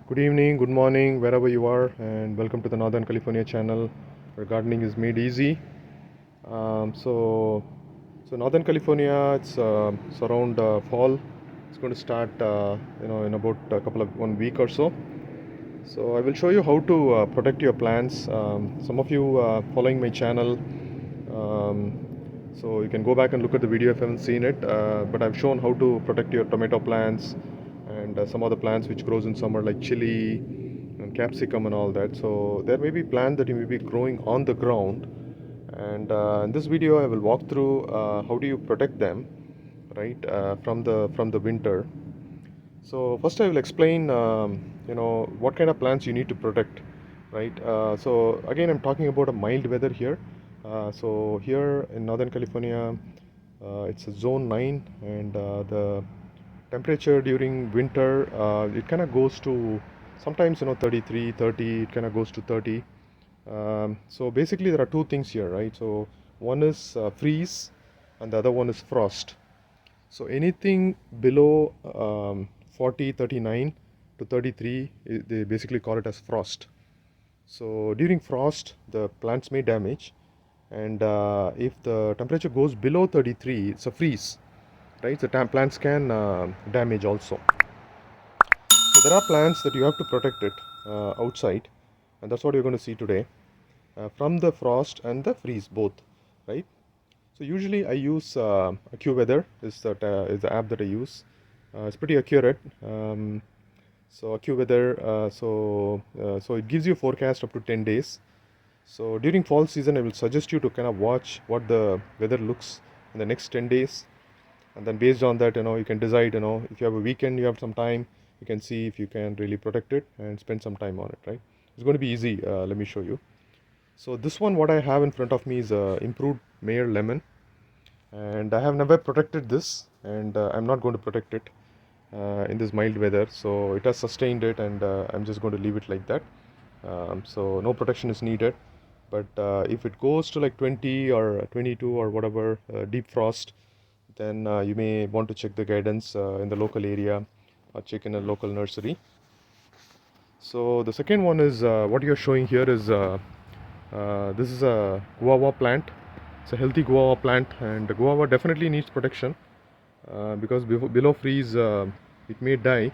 Good evening, good morning, wherever you are, and welcome to the Northern California channel where gardening is made easy. Um, so, so Northern California, it's around fall. It's going to start, in about a couple of 1 week or so. So I will show you how to protect your plants. Some of you following my channel, um, so you can go back and look at the video if you haven't seen it. But I've shown how to protect your tomato plants and some other plants which grows in summer like chili and capsicum and all that. So there may be plants that you may be growing on the ground, and in this video I will walk through how do you protect them, right, from the winter. So first I will explain, what kind of plants you need to protect, right? So again, I'm talking about a mild weather here. So here in Northern California, it's a zone 9, and the temperature during winter, it kind of goes to sometimes, 33, 30, it kind of goes to 30. So basically there are two things here, right? So one is freeze and the other one is frost. So anything below 40, 39 to 33, they basically call it as frost. So during frost, the plants may damage, and if the temperature goes below 33, it's a freeze, right? The plants can damage also. So there are plants that you have to protect it outside, and that's what you're going to see today, from the frost and the freeze both, right? So usually I use AccuWeather is the app that I use. It's pretty accurate. So AccuWeather, so it gives you forecast up to 10 days. So during fall season, I will suggest you to kind of watch what the weather looks in the next 10 days, and then based on that, you can decide. If you have a weekend, you have some time, you can see if you can really protect it and spend some time on it. Right? It's going to be easy. Let me show you. So this one, what I have in front of me is improved Mayor Lemon, and I have never protected this, and I'm not going to protect it in this mild weather. So it has sustained it, and I'm just going to leave it like that. So no protection is needed. But if it goes to like 20 or 22 or whatever deep frost, then you may want to check the guidance in the local area or check in a local nursery. So the second one is what you're showing here is this is a guava plant. It's a healthy guava plant, and the guava definitely needs protection because below freeze it may die.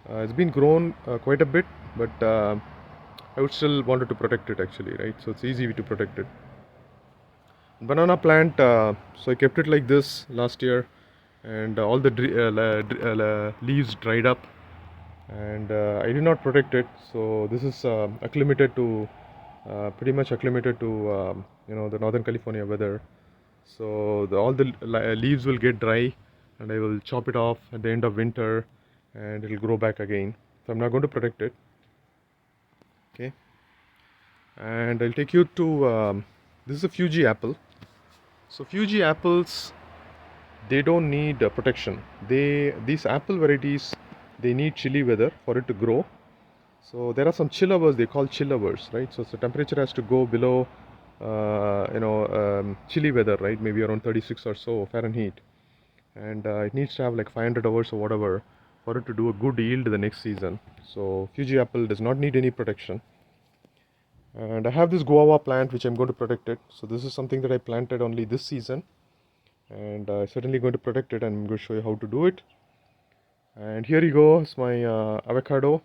It's been grown quite a bit, but I would still wanted to protect it actually, right? So it's easy to protect it. Banana plant, so I kept it like this last year, and all the leaves dried up, and I did not protect it. So this is acclimated to pretty much acclimated to the Northern California weather. So all the leaves will get dry, and I will chop it off at the end of winter, and it will grow back again. So I'm not going to protect it. Okay, and I'll take you to this is a Fuji apple. So Fuji apples, they don't need protection. These apple varieties, they need chilly weather for it to grow. So there are some chill hours, they call chill hours, right? So the temperature has to go below chilly weather, right? Maybe around 36 or so Fahrenheit, and it needs to have like 500 hours or whatever for it to do a good yield the next season. So Fuji apple does not need any protection. And I have this guava plant which I'm going to protect it. So this is something that I planted only this season, and I'm certainly going to protect it, and I'm going to show you how to do it. And here you go, it's my avocado.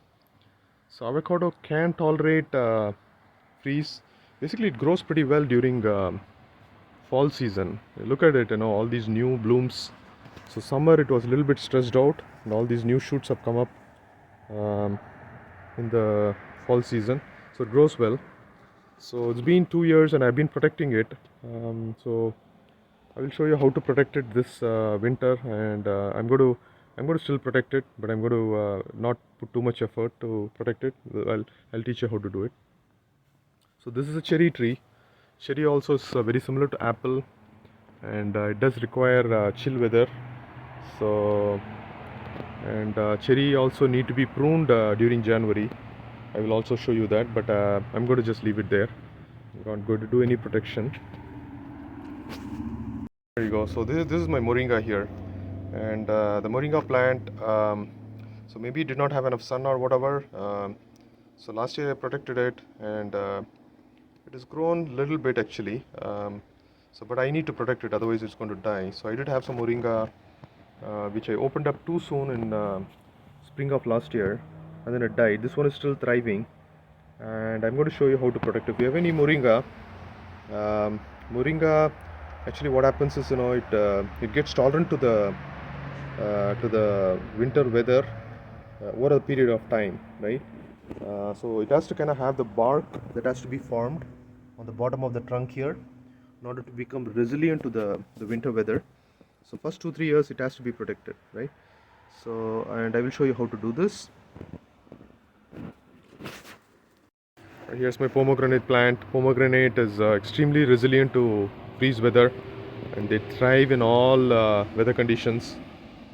So avocado can tolerate freeze. Basically it grows pretty well during fall season. Look at it, all these new blooms. So summer it was a little bit stressed out, and all these new shoots have come up um, in the fall season. So it grows well. So it's been 2 years and I've been protecting it. So I will show you how to protect it this winter, and I'm going to still protect it, but I'm going to not put too much effort to protect it. I'll teach you how to do it. So this is a cherry tree. Cherry also is very similar to apple, and it does require chill weather. So and cherry also need to be pruned during January. I will also show you that, but I'm going to just leave it there. I'm not going to do any protection. There you go. So this is my moringa here, and the moringa plant. So maybe it did not have enough sun or whatever. So last year I protected it, and it has grown a little bit actually. So but I need to protect it, otherwise it's going to die. So I did have some moringa, which I opened up too soon in spring of last year, and then it died. This one is still thriving, and I'm going to show you how to protect it. If you have any um, moringa, actually what happens is, it gets tolerant to the winter weather over a period of time, right? So it has to kind of have the bark that has to be formed on the bottom of the trunk here in order to become resilient to the winter weather. So first 2-3 years it has to be protected, right? So, and I will show you how to do this. Here's my pomegranate plant. Pomegranate is extremely resilient to freeze weather, and they thrive in all weather conditions.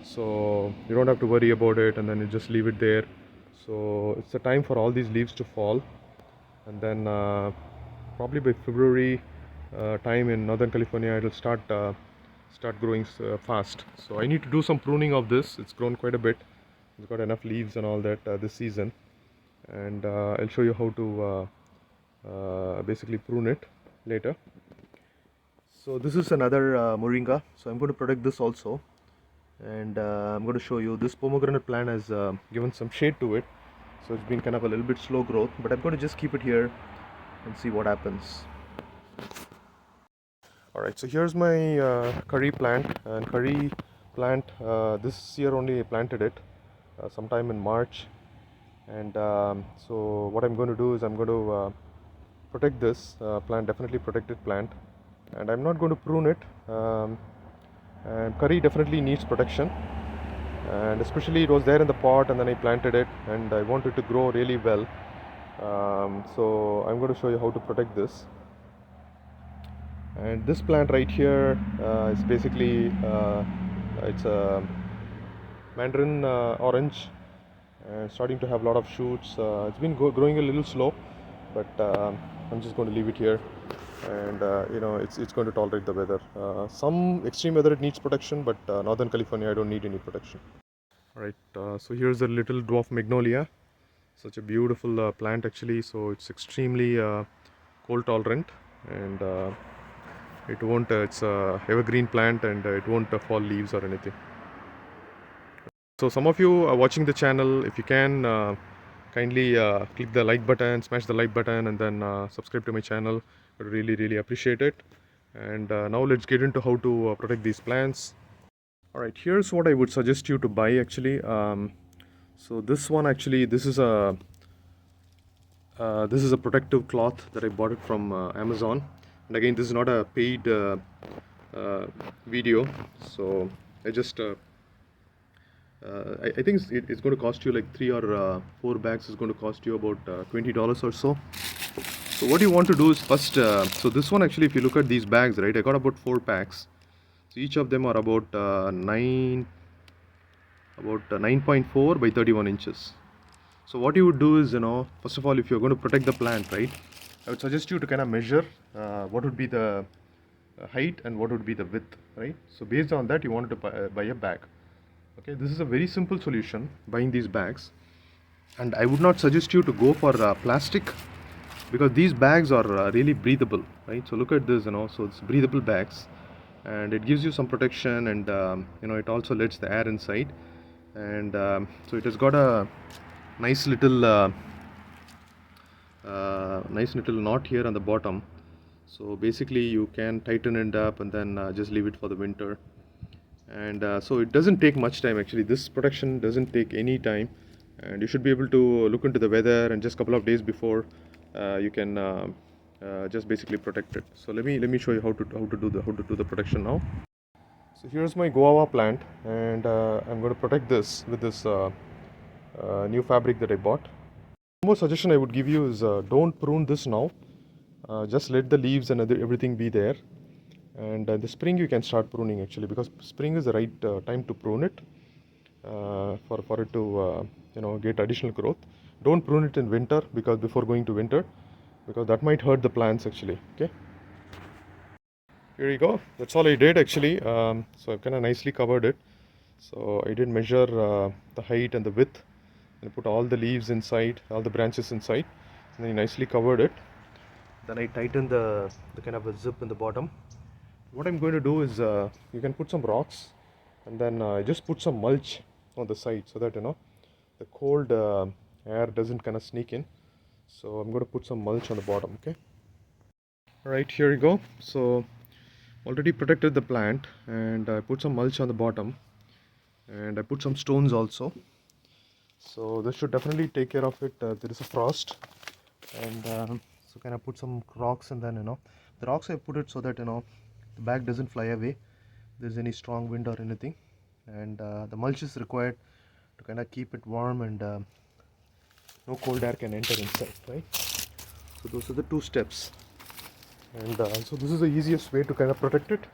So you don't have to worry about it, and then you just leave it there. So it's the time for all these leaves to fall, and then probably by February time in Northern California it will start growing fast. So I need to do some pruning of this. It's grown quite a bit. It's got enough leaves and all that this season, and I'll show you how to basically prune it later. So this is another moringa, so I'm going to protect this also, and I'm going to show you this pomegranate plant has given some shade to it, so it's been kind of a little bit slow growth, but I'm going to just keep it here and see what happens. Alright, so here's my curry plant, and curry plant, this year only I planted it sometime in March, and so what I'm going to do is I'm going to protect this plant, definitely protected plant, and I'm not going to prune it. And curry definitely needs protection, and especially it was there in the pot and then I planted it, and I want it to grow really well. So I'm going to show you how to protect this. And this plant right here is basically it's a mandarin orange, and starting to have a lot of shoots. It's been growing a little slow, but I'm just going to leave it here, and it's going to tolerate the weather. Some extreme weather it needs protection, but Northern California I don't need any protection. Alright, so here's a little dwarf magnolia. Such a beautiful plant actually. So it's extremely cold tolerant, and it won't it's a evergreen plant, and it won't fall leaves or anything. So some of you are watching the channel, if you can kindly click the like button, smash the like button, and then subscribe to my channel. I would really appreciate it. And now let's get into how to protect these plants. Alright, here's what I would suggest you to buy actually. So this one actually, this is a protective cloth that I bought it from Amazon. And again, this is not a paid video, so I just I think it's going to cost you like 3 or 4 bags is going to cost you about $20 or so. So what you want to do is first, so this one actually, if you look at these bags, right, I got about 4 packs. So each of them are about 9.4 by 31 inches. So what you would do is, first of all, if you're going to protect the plant, right, I would suggest you to kind of measure what would be the height and what would be the width, right? So based on that, you wanted to buy a bag. Okay, this is a very simple solution, buying these bags. And I would not suggest you to go for plastic, because these bags are really breathable, right? So look at this, so it's breathable bags, and it gives you some protection, and it also lets the air inside, and so it has got a nice little knot here on the bottom. So basically you can tighten it up and then just leave it for the winter, and so it doesn't take much time actually. This protection doesn't take any time, and you should be able to look into the weather, and just a couple of days before you can just basically protect it. So let me show you how to do the protection now. So here's my guava plant, and I'm going to protect this with this new fabric that I bought. One more suggestion I would give you is don't prune this now. Just let the leaves and everything be there, and in the spring you can start pruning actually, because spring is the right time to prune it for it to get additional growth. Don't prune it in winter, because before going to winter, because that might hurt the plants actually. Okay, here you go. That's all I did actually. So I've kind of nicely covered it. So I did measure the height and the width, and I put all the leaves inside, all the branches inside, and then I nicely covered it. Then I tightened the kind of a zip in the bottom. What I'm going to do is you can put some rocks, and then just put some mulch on the side so that the cold air doesn't kind of sneak in. So I'm going to put some mulch on the bottom. Okay. All right, here you go. So already protected the plant, and I put some mulch on the bottom, and I put some stones also. So this should definitely take care of it. There is a frost, and so kind of put some rocks, and then the rocks I put it so that the bag doesn't fly away if there's any strong wind or anything. And the mulch is required to kind of keep it warm, and no cold air can enter inside, right? So those are the two steps, and so this is the easiest way to kind of protect it,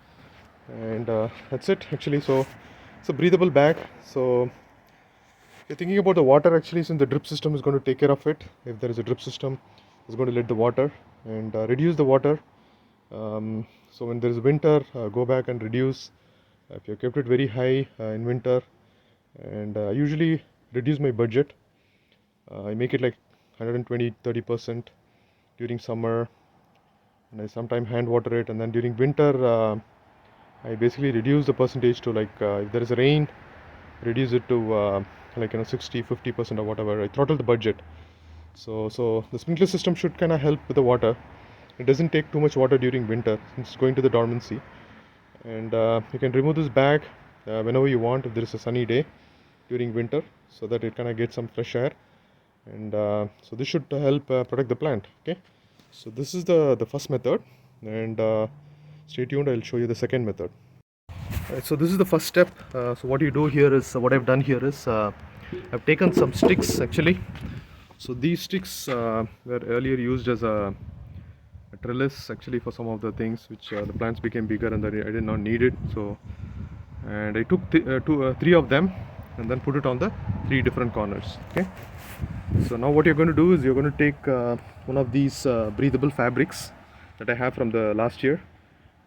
and that's it actually. So it's a breathable bag. So you're thinking about the water actually, since the drip system is going to take care of it. If there is a drip system, it's going to let the water and reduce the water. So when there is winter, go back and reduce. If you kept it very high in winter, and usually reduce my budget. I make it like 120-30% during summer, and I sometimes hand water it. And then during winter, I basically reduce the percentage to like if there is a rain, reduce it to like 60-50% or whatever. I throttle the budget. So the sprinkler system should kind of help with the water. It doesn't take too much water during winter since it's going to the dormancy. And you can remove this bag whenever you want if there is a sunny day during winter, so that it kind of gets some fresh air. And so this should help protect the plant. Okay, so this is the first method, and stay tuned, I'll show you the second method. Right, so this is the first step. So what you do here is what I've done here is I've taken some sticks actually. So these sticks were earlier used as a trellis actually for some of the things which the plants became bigger, and I did not need it. So, and I took three of them and then put it on the three different corners. Okay, so now what you're going to do is you're going to take one of these breathable fabrics that I have from the last year,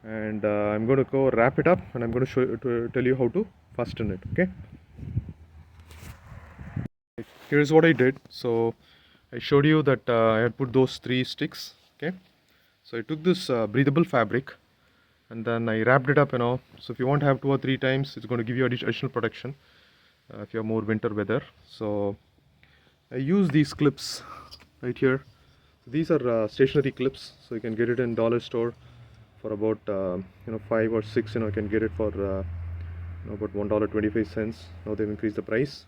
and I'm going to go wrap it up, and I'm going to tell you how to fasten it. Okay, here's what I did. So I showed you that I had put those three sticks. Okay, so I took this breathable fabric, and then I wrapped it up. So if you want to have 2 or 3 times, it's going to give you additional protection if you have more winter weather. So I use these clips right here. These are stationary clips, so you can get it in dollar store for about 5 or 6. You can get it for about $1.25. Now they've increased the price,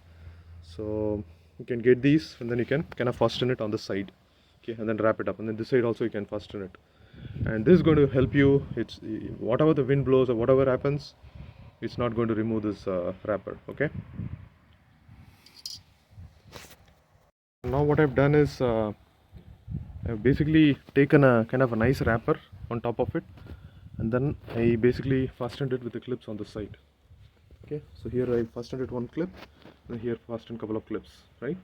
so you can get these, and then you can kind of fasten it on the side. Okay, and then wrap it up, and then this side also you can fasten it. And this is going to help you. It's whatever the wind blows or whatever happens, it's not going to remove this wrapper. Okay, now what I've done is I've basically taken a kind of a nice wrapper on top of it, and then I basically fastened it with the clips on the side. Okay, so here I fastened it one clip, and here fastened a couple of clips, right?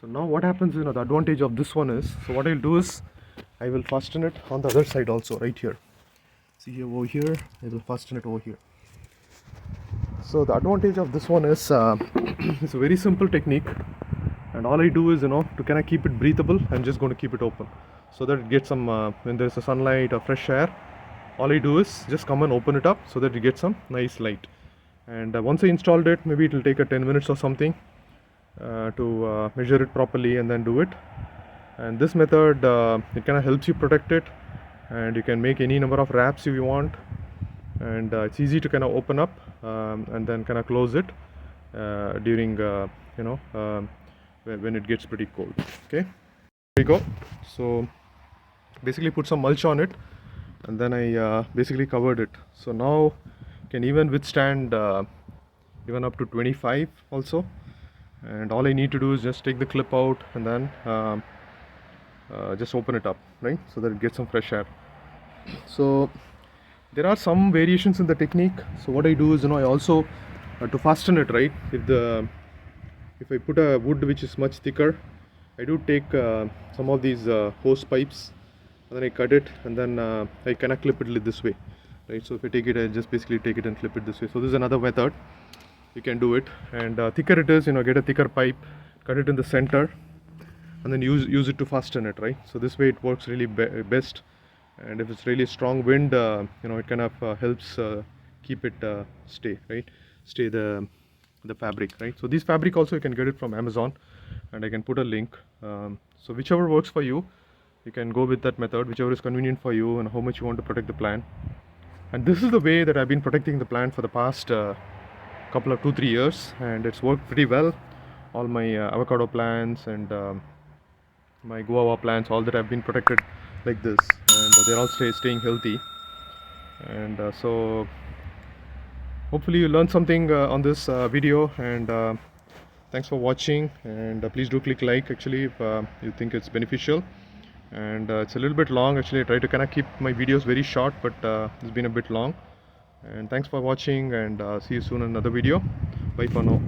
So now what happens, the advantage of this one is, so what I'll do is I will fasten it on the other side also, right here. See here, over here, I will fasten it over here. So the advantage of this one is it's a very simple technique, and all I do is to kind of keep it breathable, I'm just going to keep it open so that it gets some when there's a sunlight or fresh air. All I do is just come and open it up so that you get some nice light. And once I installed it, maybe it will take 10 minutes or something to measure it properly and then do it. And this method it kind of helps you protect it, and you can make any number of wraps if you want, and it's easy to kind of open up and then kind of close it during when it gets pretty cold. Okay, here we go. So basically put some mulch on it, and then I basically covered it. So now can even withstand even up to 25 also. And all I need to do is just take the clip out, and then just open it up, right, so that it gets some fresh air. So there are some variations in the technique. So what I do is I also to fasten it, right, if I put a wood which is much thicker, I do take some of these hose pipes, and then I cut it, and then I kind of clip it this way, right. So if I take it, I just basically take it and clip it this way. So this is another method. you can do it. And thicker it is, get a thicker pipe, cut it in the center, and then use it to fasten it, right? So this way it works really best. And if it's really strong wind, it kind of helps keep it stay the fabric, right? So this fabric also you can get it from Amazon, and I can put a link. So whichever works for you, you can go with that method, whichever is convenient for you and how much you want to protect the plant. And this is the way that I've been protecting the plant for the past couple of 2-3 years, and it's worked pretty well. All my avocado plants and my guava plants, all that have been protected like this, and they're all staying healthy. And so hopefully you learned something on this video, and thanks for watching. And please do click like actually if you think it's beneficial. And it's a little bit long actually. I try to kind of keep my videos very short, but it's been a bit long. And thanks for watching, and see you soon in another video. Bye for now.